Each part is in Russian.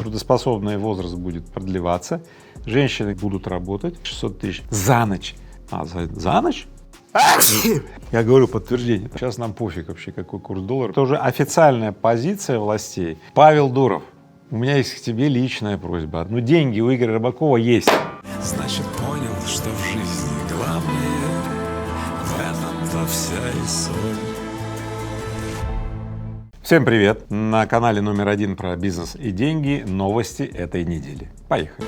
трудоспособный возраст будет продлеваться, женщины будут работать 600 тысяч за ночь. За ночь? Я говорю подтверждение. Сейчас нам пофиг вообще, какой курс доллара. Это уже официальная позиция властей. Павел Дуров, у меня есть к тебе личная просьба. Ну, деньги у Игоря Рыбакова есть. Значит, понял, что в жизни главное, в этом-то вся и соль. Всем привет! На канале номер 1 про бизнес и деньги новости этой недели. Поехали!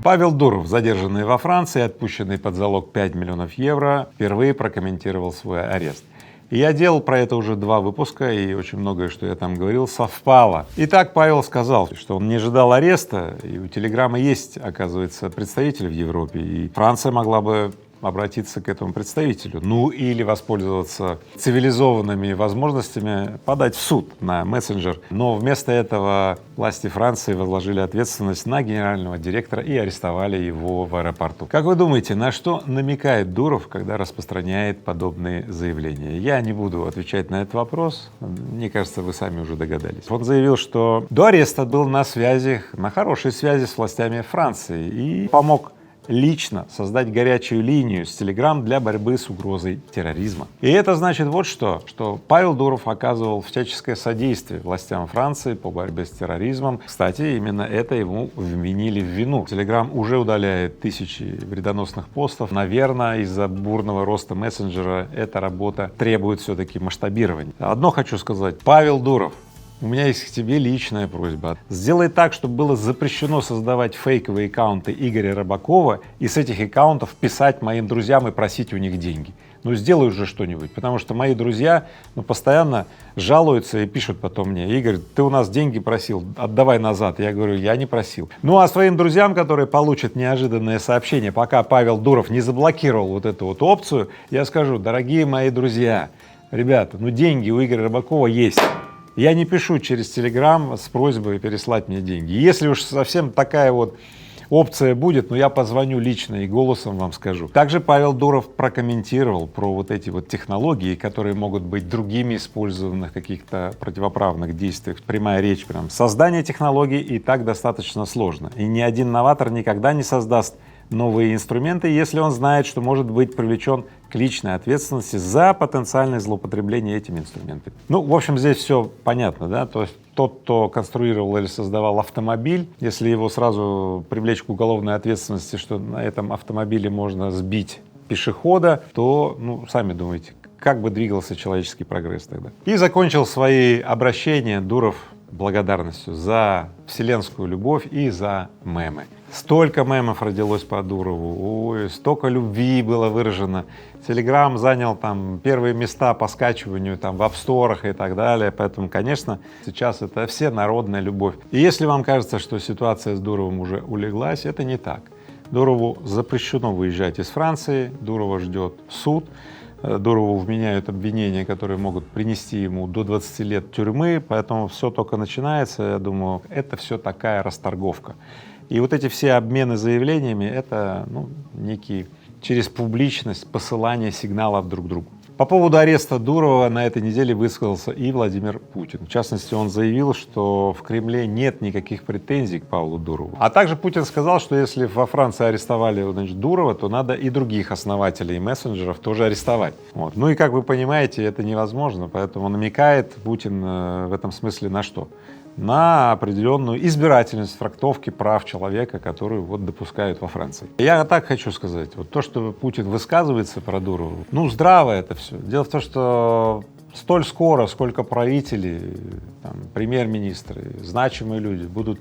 Павел Дуров, задержанный во Франции, отпущенный под залог 5 миллионов евро, впервые прокомментировал свой арест. И я делал про это уже 2 выпуска, и очень многое, что я там говорил, совпало. Итак, Павел сказал, что он не ожидал ареста, и у Телеграма есть, оказывается, представитель в Европе, и Франция могла бы обратиться к этому представителю, ну или воспользоваться цивилизованными возможностями подать в суд на мессенджер. Но вместо этого власти Франции возложили ответственность на генерального директора и арестовали его в аэропорту. Как вы думаете, на что намекает Дуров, когда распространяет подобные заявления? Я не буду отвечать на этот вопрос, мне кажется, вы сами уже догадались. Он заявил, что до ареста был на связи, на хорошей связи с властями Франции и помог лично создать горячую линию с Telegram для борьбы с угрозой терроризма. И это значит вот что Павел Дуров оказывал всяческое содействие властям Франции по борьбе с терроризмом. Кстати, именно это ему вменили в вину. Telegram уже удаляет тысячи вредоносных постов. Наверное, из-за бурного роста мессенджера эта работа требует все-таки масштабирования. Одно хочу сказать, Павел Дуров, у меня есть к тебе личная просьба. Сделай так, чтобы было запрещено создавать фейковые аккаунты Игоря Рыбакова и с этих аккаунтов писать моим друзьям и просить у них деньги. Ну сделай уже что-нибудь, потому что мои друзья постоянно жалуются и пишут потом мне: Игорь, ты у нас деньги просил, отдавай назад. Я говорю, я не просил. Ну а своим друзьям, которые получат неожиданное сообщение, пока Павел Дуров не заблокировал вот эту вот опцию, я скажу: дорогие мои друзья, ребята, деньги у Игоря Рыбакова есть. Я не пишу через Telegram с просьбой переслать мне деньги. Если уж совсем такая вот опция будет, я позвоню лично и голосом вам скажу. Также Павел Дуров прокомментировал про вот эти вот технологии, которые могут быть другими использованных каких-то противоправных действиях. Прямая речь прям. Создание технологий и так достаточно сложно. И ни один новатор никогда не создаст новые инструменты, если он знает, что может быть привлечен к личной ответственности за потенциальное злоупотребление этими инструментами. В общем, здесь все понятно, да, то есть тот, кто конструировал или создавал автомобиль, если его сразу привлечь к уголовной ответственности, что на этом автомобиле можно сбить пешехода, то, сами думаете, как бы двигался человеческий прогресс тогда. И закончил свои обращения Дуров благодарностью за вселенскую любовь и за мемы. Столько мемов родилось по Дурову, ой, столько любви было выражено. Telegram занял там первые места по скачиванию там в апсторах и так далее, поэтому, конечно, сейчас это всенародная любовь. И если вам кажется, что ситуация с Дуровым уже улеглась, это не так. Дурову запрещено выезжать из Франции, Дурова ждет суд. Дурову вменяют обвинения, которые могут принести ему до 20 лет тюрьмы, поэтому все только начинается, я думаю, это все такая расторговка. И вот эти все обмены заявлениями — это некий через публичность посылание сигналов друг другу. По поводу ареста Дурова на этой неделе высказался и Владимир Путин. В частности, он заявил, что в Кремле нет никаких претензий к Павлу Дурову. А также Путин сказал, что если во Франции арестовали, Дурова, то надо и других основателей мессенджеров тоже арестовать. Вот. И как вы понимаете, это невозможно, поэтому намекает Путин в этом смысле на что? На определенную избирательность трактовки прав человека, которую допускают во Франции. Я так хочу сказать, то, что Путин высказывается про Дурова, здраво это все. Дело в том, что столь скоро, сколько правители, премьер-министры, значимые люди будут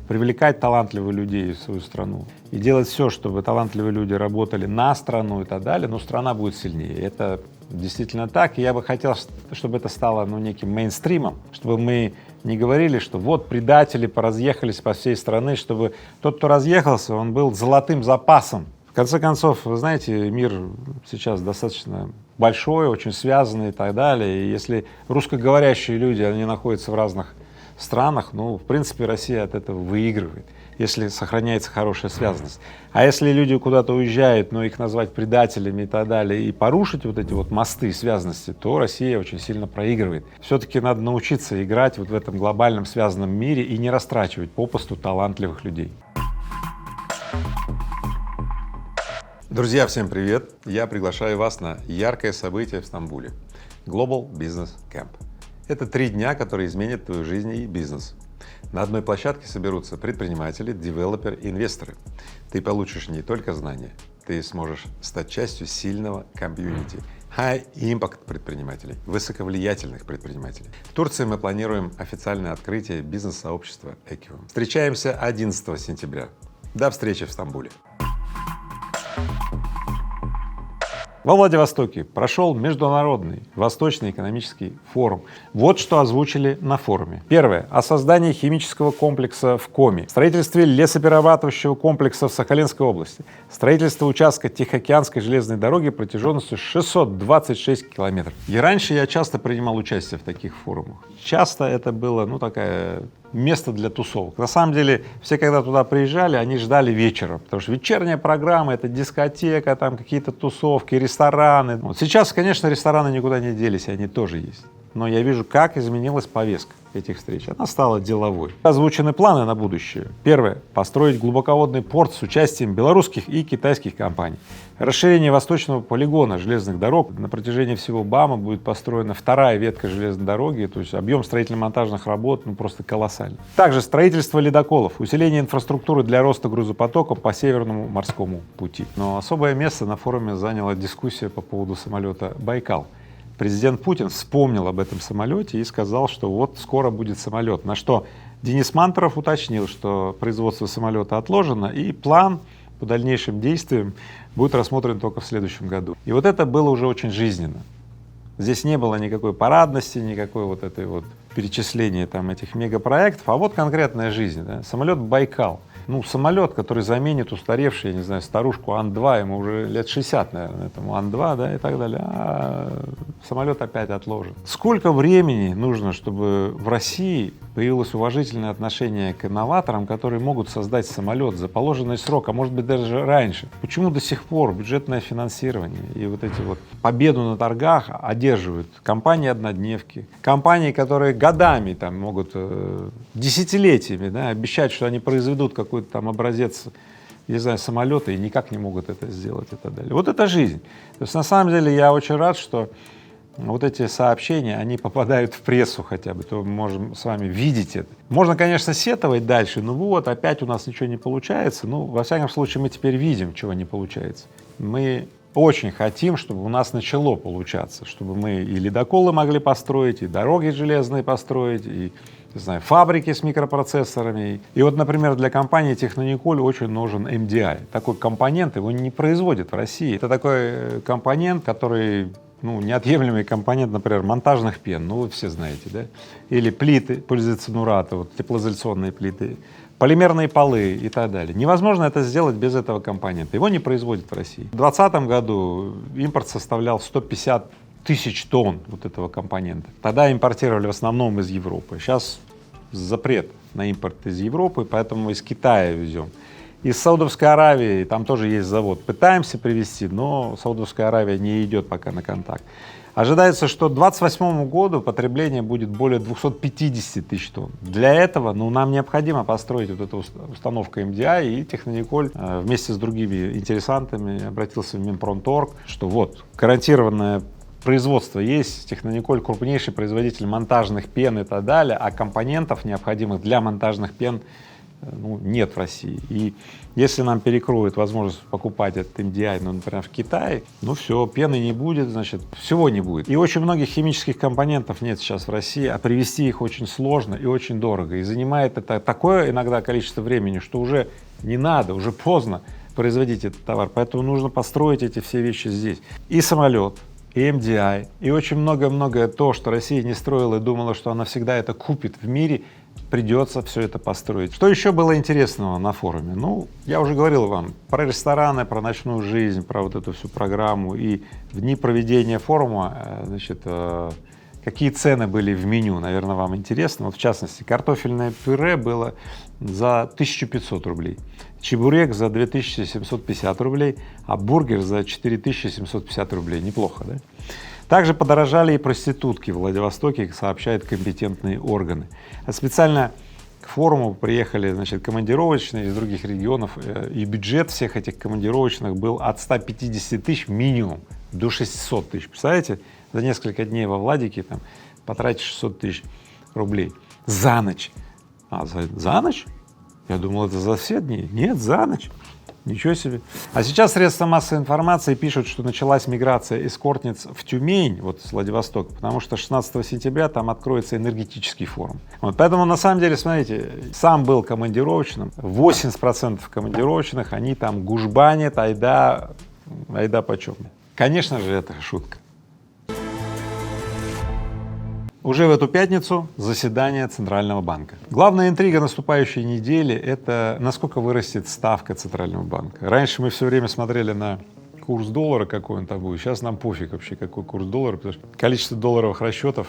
привлекать талантливых людей в свою страну и делать все, чтобы талантливые люди работали на страну и так далее, страна будет сильнее. Это действительно так, и я бы хотел, чтобы это стало неким мейнстримом, чтобы мы не говорили, что вот предатели поразъехались по всей стране, чтобы тот, кто разъехался, он был золотым запасом. В конце концов, вы знаете, мир сейчас достаточно большой, очень связанный и так далее, и если русскоговорящие люди, они находятся в разных странах, ну, в принципе, Россия от этого выигрывает, если сохраняется хорошая связанность. А если люди куда-то уезжают, но их назвать предателями и так далее, и порушить вот эти вот мосты связанности, то Россия очень сильно проигрывает. Все-таки надо научиться играть вот в этом глобальном связанном мире и не растрачивать попусту талантливых людей. Друзья, всем привет! Я приглашаю вас на яркое событие в Стамбуле — Global Business Camp. Это 3 дня, которые изменят твою жизнь и бизнес. На одной площадке соберутся предприниматели, девелоперы, инвесторы. Ты получишь не только знания, ты сможешь стать частью сильного комьюнити, high-impact предпринимателей, высоковлиятельных предпринимателей. В Турции мы планируем официальное открытие бизнес-сообщества Equium. Встречаемся 11 сентября. До встречи в Стамбуле. Во Владивостоке прошел Международный Восточный экономический форум. Вот что озвучили на форуме. Первое — о создании химического комплекса в Коми, строительстве лесоперерабатывающего комплекса в Сахалинской области, строительство участка Тихоокеанской железной дороги протяженностью 626 километров. И раньше я часто принимал участие в таких форумах. Часто это было, ну, такое место для тусовок. На самом деле, все, когда туда приезжали, они ждали вечера, потому что вечерняя программа — это дискотека, там какие-то тусовки, рестораны. Вот сейчас, конечно, рестораны никуда не делись, они тоже есть. Но я вижу, как изменилась повестка этих встреч. Она стала деловой. Озвучены планы на будущее. Первое — построить глубоководный порт с участием белорусских и китайских компаний. Расширение восточного полигона железных дорог. На протяжении всего БАМа будет построена 2-я ветка железной дороги, то есть объем строительно-монтажных работ, ну, просто колоссальный. Также строительство ледоколов, усиление инфраструктуры для роста грузопотока по Северному морскому пути. Но особое место на форуме заняла дискуссия по поводу самолета «Байкал». Президент Путин вспомнил об этом самолете и сказал, что вот скоро будет самолет, на что Денис Мантуров уточнил, что производство самолета отложено и план по дальнейшим действиям будет рассмотрен только в следующем году. И вот это было уже очень жизненно. Здесь не было никакой парадности, никакой вот этой вот перечисления там этих мегапроектов, а вот конкретная жизнь, да? Самолет «Байкал». Ну, самолет, который заменит устаревший, я не знаю, старушку Ан-2, ему уже лет 60, наверное, этому Ан-2, да, и так далее, а самолет опять отложен. Сколько времени нужно, чтобы в России появилось уважительное отношение к инноваторам, которые могут создать самолет за положенный срок, а может быть даже раньше? Почему до сих пор бюджетное финансирование и вот эти вот победу на торгах одерживают компании-однодневки, компании, которые годами там могут, десятилетиями, да, обещать, что они произведут какой-то там образец, не знаю, самолета, и никак не могут это сделать и так далее. Вот это жизнь. То есть на самом деле я очень рад, что вот эти сообщения, они попадают в прессу хотя бы, то мы можем с вами видеть это. Можно, конечно, сетовать дальше, ну вот, опять у нас ничего не получается, ну, во всяком случае, мы теперь видим, чего не получается. Мы очень хотим, чтобы у нас начало получаться, чтобы мы и ледоколы могли построить, и дороги железные построить, и, не знаю, фабрики с микропроцессорами. И вот, например, для компании Технониколь очень нужен MDI. Такой компонент, его не производят в России. Это такой компонент, который, ну, неотъемлемый компонент, например, монтажных пен, ну, вы все знаете, да? Или плиты полизоцинурата, вот теплоизоляционные плиты, полимерные полы и так далее. Невозможно это сделать без этого компонента. Его не производят в России. В 2020 году импорт составлял 150 тысяч тонн вот этого компонента. Тогда импортировали в основном из Европы. Сейчас запрет на импорт из Европы, поэтому мы из Китая везем. Из Саудовской Аравии, там тоже есть завод, пытаемся привезти, но Саудовская Аравия не идет пока на контакт. Ожидается, что к 2028 году потребление будет более 250 тысяч тонн. Для этого, ну, нам необходимо построить вот эту установку MDI, и Технониколь вместе с другими интересантами обратился в Минпромторг, что вот гарантированное производство есть, Технониколь — крупнейший производитель монтажных пен и так далее, а компонентов, необходимых для монтажных пен, ну, нет в России. И если нам перекроют возможность покупать этот MDI, ну, например, в Китае, ну все, пены не будет, значит, всего не будет. И очень многих химических компонентов нет сейчас в России, а привезти их очень сложно и очень дорого. И занимает это такое иногда количество времени, что уже не надо, уже поздно производить этот товар. Поэтому нужно построить эти все вещи здесь. И самолет, и MDI, и очень многое-многое то, что Россия не строила и думала, что она всегда это купит в мире, придется все это построить. Что еще было интересного на форуме? Ну, я уже говорил вам про рестораны, про ночную жизнь, про вот эту всю программу. И в дни проведения форума, значит, какие цены были в меню, наверное, вам интересно. Вот в частности, картофельное пюре было за 1500 рублей, чебурек за 2750 рублей, а бургер за 4750 рублей. Неплохо, да? Также подорожали и проститутки в Владивостоке, сообщают компетентные органы. А специально к форуму приехали, значит, командировочные из других регионов, и бюджет всех этих командировочных был от 150 тысяч минимум до 600 тысяч. Представляете, за несколько дней во Владике там потратить 600 тысяч рублей за ночь. А за ночь? Я думал, это за все дни. Нет, за ночь. Ничего себе. А сейчас средства массовой информации пишут, что началась миграция эскортниц в Тюмень, вот с Владивостока, потому что 16 сентября там откроется энергетический форум. Вот, поэтому на самом деле, смотрите, сам был командировочным, 80% командировочных, они там гужбанят, айда почем. Конечно же, это шутка. Уже в эту пятницу заседание Центрального банка. Главная интрига наступающей недели — это насколько вырастет ставка Центрального банка. Раньше мы все время смотрели на курс доллара, какой он там будет. Сейчас нам пофиг вообще, какой курс доллара, потому что количество долларовых расчетов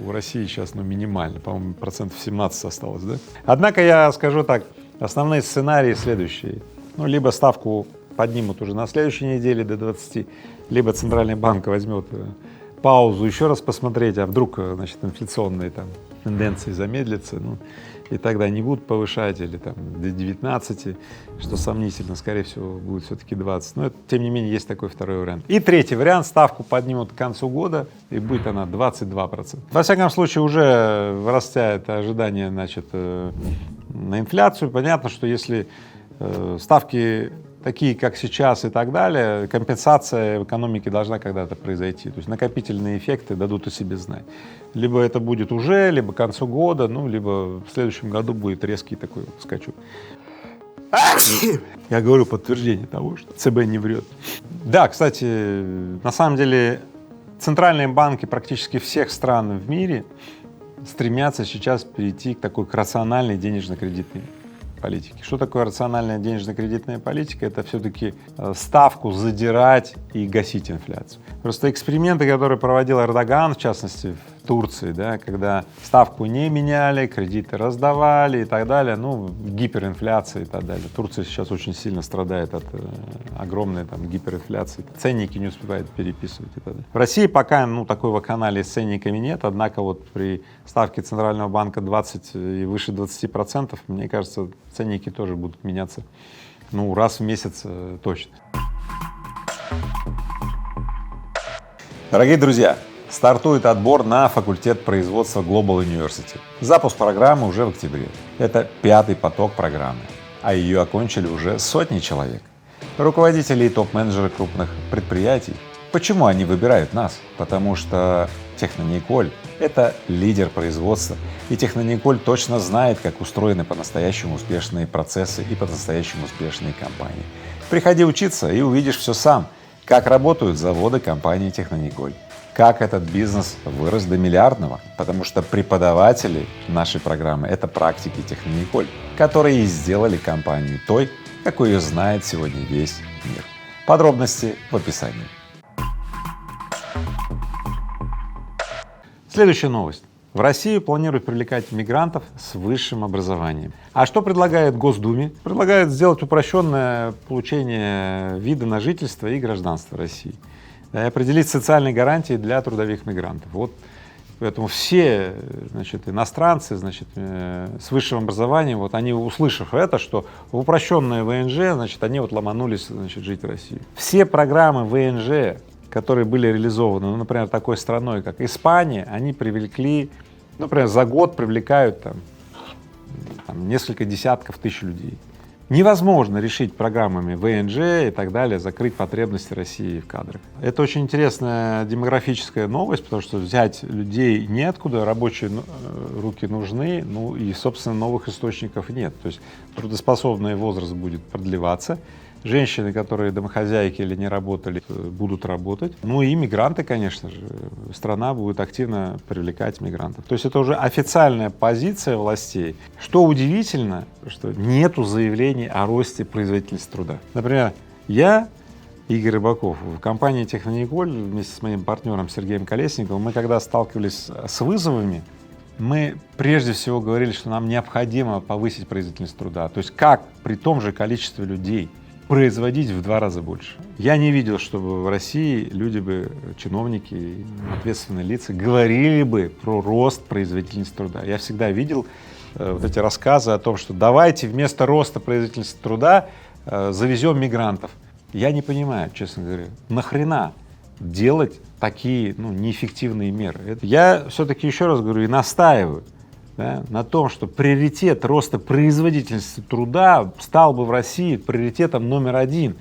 у России сейчас минимально, по-моему, 17% осталось, да? Однако я скажу так, основные сценарии следующие. Ну, либо ставку поднимут уже на следующей неделе до 20, либо Центральный банк возьмет паузу, еще раз посмотреть, а вдруг, значит, инфляционные там тенденции замедлятся, ну, и тогда не будут повышать, или там до 19, что сомнительно, скорее всего, будет все-таки 20. Но это, тем не менее, есть такой второй вариант. И третий вариант — ставку поднимут к концу года, и будет она 22%. Во всяком случае, уже вырастает ожидание, значит, на инфляцию. Понятно, что если ставки такие, как сейчас и так далее, компенсация в экономике должна когда-то произойти. То есть накопительные эффекты дадут о себе знать. Либо это будет уже, либо к концу года, ну, либо в следующем году будет резкий такой скачок. Я говорю подтверждение того, что ЦБ не врет. Да, кстати, на самом деле центральные банки практически всех стран в мире стремятся сейчас перейти к такой рациональной денежно-кредитной политики. Что такое рациональная денежно-кредитная политика? Это все-таки ставку задирать и гасить инфляцию. Просто эксперименты, которые проводил Эрдоган, в частности в Турции, да, когда ставку не меняли, кредиты раздавали и так далее, ну, гиперинфляция и так далее. Турция сейчас очень сильно страдает от огромной там гиперинфляции, ценники не успевают переписывать и так далее. В России пока, ну, такой вакханалии с ценниками нет, однако вот при ставке Центрального банка 20 и выше 20%, мне кажется, ценники тоже будут меняться, ну, раз в месяц точно. Дорогие друзья, стартует отбор на факультет производства Global University. Запуск программы уже в октябре. Это 5-й поток программы, а ее окончили уже сотни человек. Руководители и топ-менеджеры крупных предприятий. Почему они выбирают нас? Потому что Технониколь — это лидер производства, и Технониколь точно знает, как устроены по-настоящему успешные процессы и по-настоящему успешные компании. Приходи учиться и увидишь все сам, как работают заводы компании Технониколь, как этот бизнес вырос до миллиардного, потому что преподаватели нашей программы — это практики Технониколь, которые и сделали компанию той, какой ее знает сегодня весь мир. Подробности в описании. Следующая новость. В Россию планируют привлекать мигрантов с высшим образованием. А что предлагает Госдуме? Предлагают сделать упрощенное получение вида на жительство и гражданство России и определить социальные гарантии для трудовых мигрантов. Вот поэтому все, значит, иностранцы, значит, с высшим образованием, вот они, услышав это, что в упрощенное ВНЖ, значит, они вот ломанулись, значит, жить в Россию. Все программы ВНЖ, которые были реализованы, ну, например, такой страной, как Испания, они привлекли, например, за год привлекают там несколько десятков тысяч людей. Невозможно решить программами ВНЖ и так далее, закрыть потребности России в кадрах. Это очень интересная демографическая новость, потому что взять людей неоткуда, рабочие руки нужны, ну и, собственно, новых источников нет. То есть трудоспособный возраст будет продлеваться, женщины, которые домохозяйки или не работали, будут работать. Ну и мигранты, конечно же, страна будет активно привлекать мигрантов. То есть это уже официальная позиция властей. Что удивительно, что нету заявлений о росте производительности труда. Например, я Игорь Рыбаков. В компании «Технониколь» вместе с моим партнером Сергеем Колесниковым мы когда сталкивались с вызовами, мы прежде всего говорили, что нам необходимо повысить производительность труда. То есть как при том же количестве людей производить в 2 раза больше. Я не видел, чтобы в России люди бы, чиновники, ответственные лица говорили бы про рост производительности труда. Я всегда видел вот эти рассказы о том, что давайте вместо роста производительности труда завезем мигрантов. Я не понимаю, честно говоря, нахрена делать такие неэффективные меры. Я все-таки еще раз говорю и настаиваю, да, на том, что приоритет роста производительности труда стал бы в России приоритетом номер 1.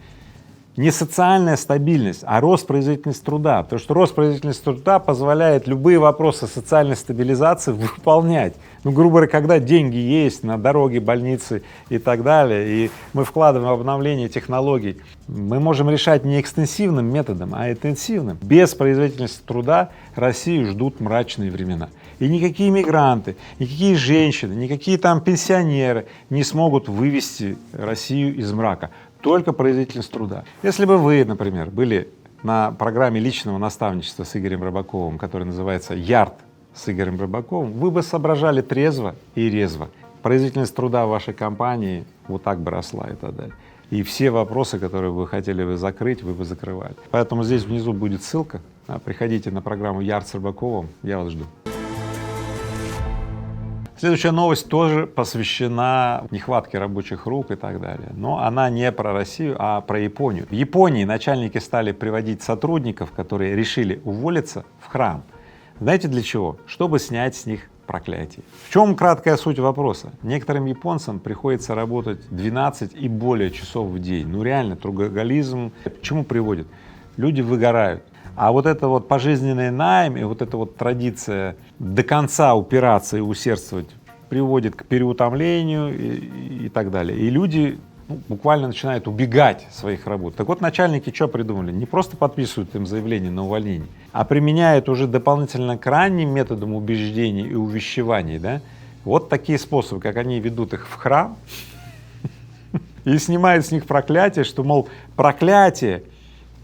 Не социальная стабильность, а рост производительности труда, потому что рост производительности труда позволяет любые вопросы социальной стабилизации выполнять. Грубо говоря, когда деньги есть на дороги, больницы и так далее, и мы вкладываем в обновление технологий, мы можем решать не экстенсивным методом, а интенсивным. Без производительности труда Россию ждут мрачные времена. И никакие мигранты, никакие женщины, никакие там пенсионеры не смогут вывести Россию из мрака. Только производительность труда. Если бы вы, например, были на программе личного наставничества с Игорем Рыбаковым, которая называется «Ярд» с Игорем Рыбаковым, вы бы соображали трезво и резво. Производительность труда в вашей компании вот так бы росла и так далее. И все вопросы, которые вы хотели бы закрыть, вы бы закрывали. Поэтому здесь внизу будет ссылка. Приходите на программу «Ярд» с Рыбаковым, я вас жду. Следующая новость тоже посвящена нехватке рабочих рук и так далее, но она не про Россию, а про Японию. В Японии начальники стали приводить сотрудников, которые решили уволиться, в храм. Знаете для чего? Чтобы снять с них проклятие. В чем краткая суть вопроса? Некоторым японцам приходится работать 12 и более часов в день. Реально, трудоголизм к чему приводит? Люди выгорают. А вот это вот пожизненный найм и вот эта вот традиция до конца упираться и усердствовать приводит к переутомлению и так далее. И люди буквально начинают убегать своих работ. Так вот, начальники что придумали? Не просто подписывают им заявление на увольнение, а применяют уже дополнительно к ранним методам убеждений и увещеваний, да, вот такие способы, как они ведут их в храм и снимают с них проклятие, что, мол, проклятие,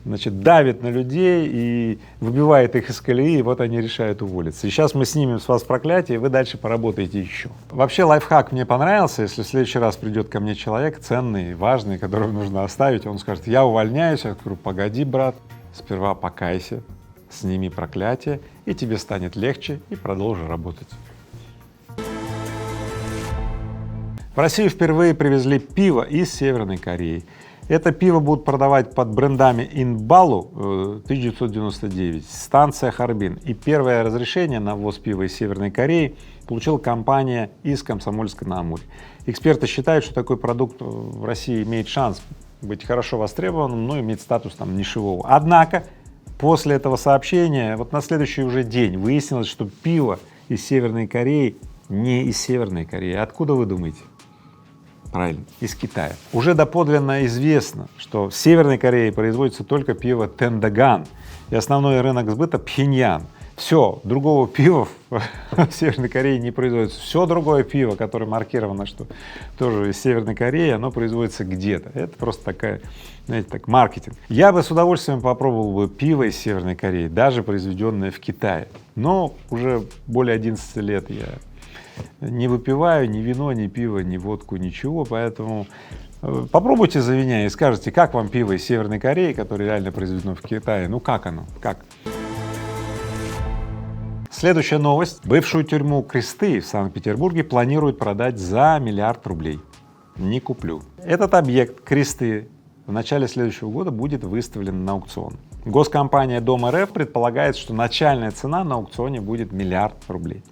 значит, давит на людей и выбивает их из колеи, и вот они решают уволиться. И сейчас мы снимем с вас проклятие, и вы дальше поработаете еще. Вообще лайфхак мне понравился. Если в следующий раз придет ко мне человек ценный, важный, которого нужно оставить, он скажет: я увольняюсь. Я говорю: погоди, брат, сперва покайся, сними проклятие, и тебе станет легче, и продолжи работать. В Россию впервые привезли пиво из Северной Кореи. Это пиво будут продавать под брендами Инбалу 1999, станция Харбин. И первое разрешение на ввоз пива из Северной Кореи получила компания из Комсомольска-на-Амуре. Эксперты считают, что такой продукт в России имеет шанс быть хорошо востребованным, но иметь статус там нишевого. Однако после этого сообщения вот на следующий уже день выяснилось, что пиво из Северной Кореи не из Северной Кореи. Откуда вы думаете? Правильно, из Китая. Уже доподлинно известно, что в Северной Корее производится только пиво Тэндаган, и основной рынок сбыта — Пхеньян. Все, другого пива в Северной Корее не производится. Все другое пиво, которое маркировано, что тоже из Северной Кореи, оно производится где-то. Это просто такая, знаете, так, маркетинг. Я бы с удовольствием попробовал бы пиво из Северной Кореи, даже произведенное в Китае. Но уже более 11 лет я не выпиваю ни вино, ни пиво, ни водку, ничего, поэтому попробуйте за меня и скажете, как вам пиво из Северной Кореи, которое реально произведено в Китае, как оно, как? Следующая новость. Бывшую тюрьму Кресты в Санкт-Петербурге планируют продать за 1 миллиард рублей. Не куплю. Этот объект Кресты в начале следующего года будет выставлен на аукцион. Госкомпания Дом РФ предполагает, что начальная цена на аукционе будет 1 миллиард рублей.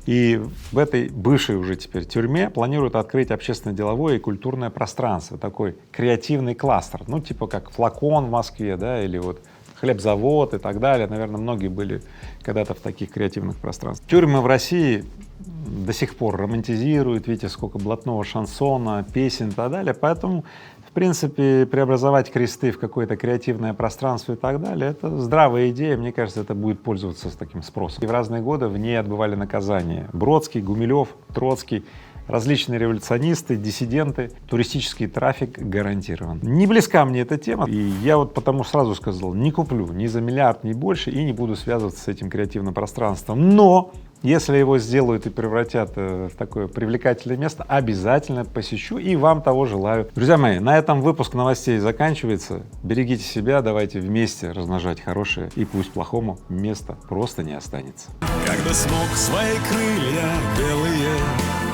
И в этой бывшей уже теперь тюрьме планируют открыть общественно-деловое и культурное пространство, такой креативный кластер, типа как Флакон в Москве, да, или вот хлебзавод и так далее. Наверное, многие были когда-то в таких креативных пространствах. Тюрьмы в России до сих пор романтизируют, видите, сколько блатного шансона, песен и так далее, поэтому в принципе преобразовать Кресты в какое-то креативное пространство и так далее — это здравая идея, мне кажется, это будет пользоваться таким спросом. И в разные годы в ней отбывали наказания Бродский, Гумилев, Троцкий, различные революционисты, диссиденты, туристический трафик гарантирован. Не близка мне эта тема, и я вот потому сразу сказал, не куплю ни за миллиард, ни больше, и не буду связываться с этим креативным пространством. Но если его сделают и превратят в такое привлекательное место, обязательно посещу и вам того желаю. Друзья мои, на этом выпуск новостей заканчивается. Берегите себя, давайте вместе размножать хорошее, и пусть плохому места просто не останется. Когда смог свои крылья белые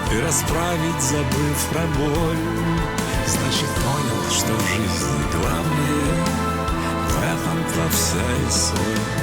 ты расправить, забыв про боль, значит понял, что в жизни главное, в этом-то вся и соль.